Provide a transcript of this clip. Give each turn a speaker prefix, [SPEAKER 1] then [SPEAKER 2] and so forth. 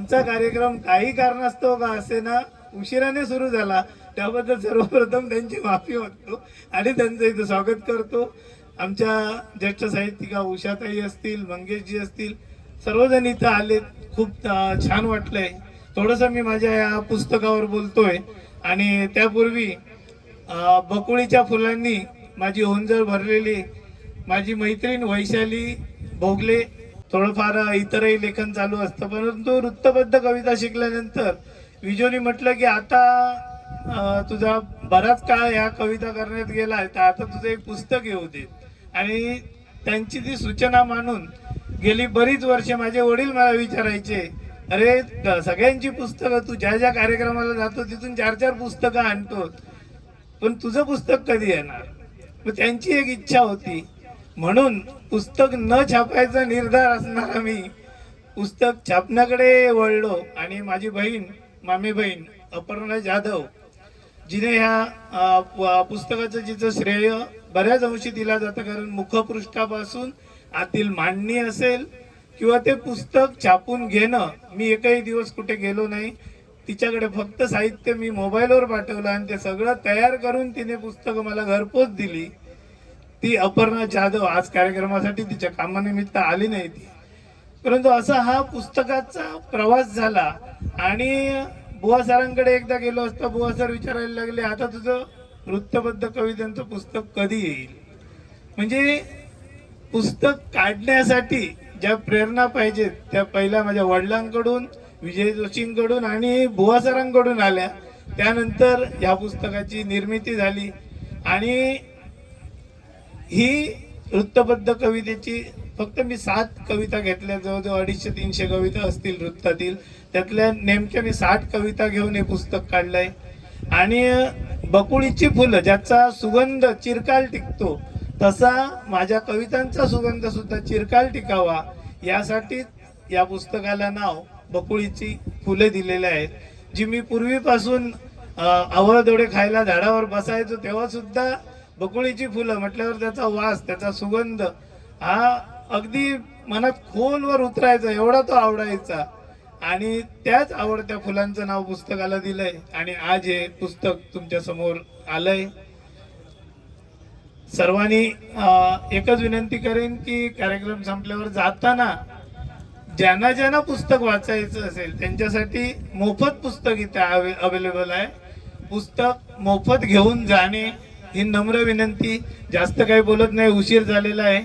[SPEAKER 1] आमचा कार्यक्रम काही कारणास्तव का असे ना उशिराने सुरू झाला, त्याबद्दल सर्वप्रथम त्यांची माफी मागतो आणि त्यांचं इथं स्वागत करतो. आमच्या ज्येष्ठ साहित्यिका उषाताई असतील, मंगेशजी असतील, सर्वजण इथं आलेत. खूप छान वाटलंय. थोडंसं मी माझ्या या पुस्तकावर बोलतोय आणि त्यापूर्वी बकुळीच्या फुलांनी माझी ओंजळ भरलेली माझी मैत्रीण वैशाली भोगले, थोडंफार इतरही लेखन चालू असतं, परंतु वृत्तबद्ध कविता शिकल्यानंतर विजोनी म्हटलं की आता तुझा बराच काळ या कविता करण्यात गेला आहे, तर आता तुझं एक पुस्तक येऊ दे. आणि त्यांची ती सूचना मानून गेली बरीच वर्षे माझे वडील मला विचारायचे, अरे सगळ्यांची पुस्तकं, तू ज्या ज्या कार्यक्रमाला जातो तिथून 4-4 पुस्तकं आणतो, पण तुझं पुस्तक कधी येणार? मग त्यांची एक इच्छा होती, म्हणून पुस्तक न छापायचा निर्धार असणारा मी पुस्तक छापण्याकडे वळलो. आणि माझी बहीण, मामी बहीण अपर्णा जाधव, जिने ह्या पुस्तकाचं जिचं श्रेय बऱ्याच अंशी दिला जातं, कारण मुखपृष्ठापासून आतील मांडणी असेल किंवा ते पुस्तक छापून घेणं, मी एकही दिवस कुठे गेलो नाही. तिच्याकडे फक्त साहित्य मी मोबाईलवर पाठवलं आणि ते सगळं तयार करून तिने पुस्तकं मला घरपोच दिली. ती अपर्णा जाधव आज कार्यक्रमासाठी तिच्या कामानिमित्त आली नाही ती, परंतु असा हा पुस्तकाचा प्रवास झाला. आणि बुवा सरांकडे एकदा गेलो असता, बुवा सर विचारायला लागले, आता तुझं वृत्तबद्ध कवितांचं पुस्तक कधी येईल? म्हणजे पुस्तक काढण्यासाठी ज्या प्रेरणा पाहिजेत त्या पहिल्या माझ्या वडिलांकडून, विजय जोशींकडून आणि बुवा सरांकडून आल्या. त्यानंतर या पुस्तकाची निर्मिती झाली आणि ही वृत्तबद्ध कवितेची फक्त मी 7 कविता घेतल्या, जवळजवळ 250-300 कविता असतील वृत्तातील, त्यातल्या नेमक्या मी 60 कविता घेऊन हे पुस्तक काढलंय. आणि बकुळीची फुलं ज्याचा सुगंध चिरकाल टिकतो, तसा माझ्या कवितांचा सुगंध सुद्धा चिरकाल टिकावा यासाठी या पुस्तकाला नाव बकुळीची फुले दिलेले आहेत. जी मी पूर्वीपासून आवळदोडे खायला झाडावर बसायचो तेव्हा सुद्धा बकुळीची फुलं म्हटल्यावर त्याचा वास, त्याचा सुगंध हा अगदी मनात खोलवर उतरायचा, एवढा तो आवडायचा. आणि त्याच आवडत्या फुलांचं नाव पुस्तकाला दिलंय आणि आज हे पुस्तक तुमच्या समोर आलंय. सर्वांनी एकच विनंती करेन की कार्यक्रम संपल्यावर जाताना ज्यांना ज्यांना पुस्तक वाचायचं असेल त्यांच्यासाठी मोफत पुस्तक इथे अवेलेबल आहे. पुस्तक मोफत घेऊन जाणे ही नम्र विनंती. जास्त काही बोलत नाही, उशीर झालेला आहे.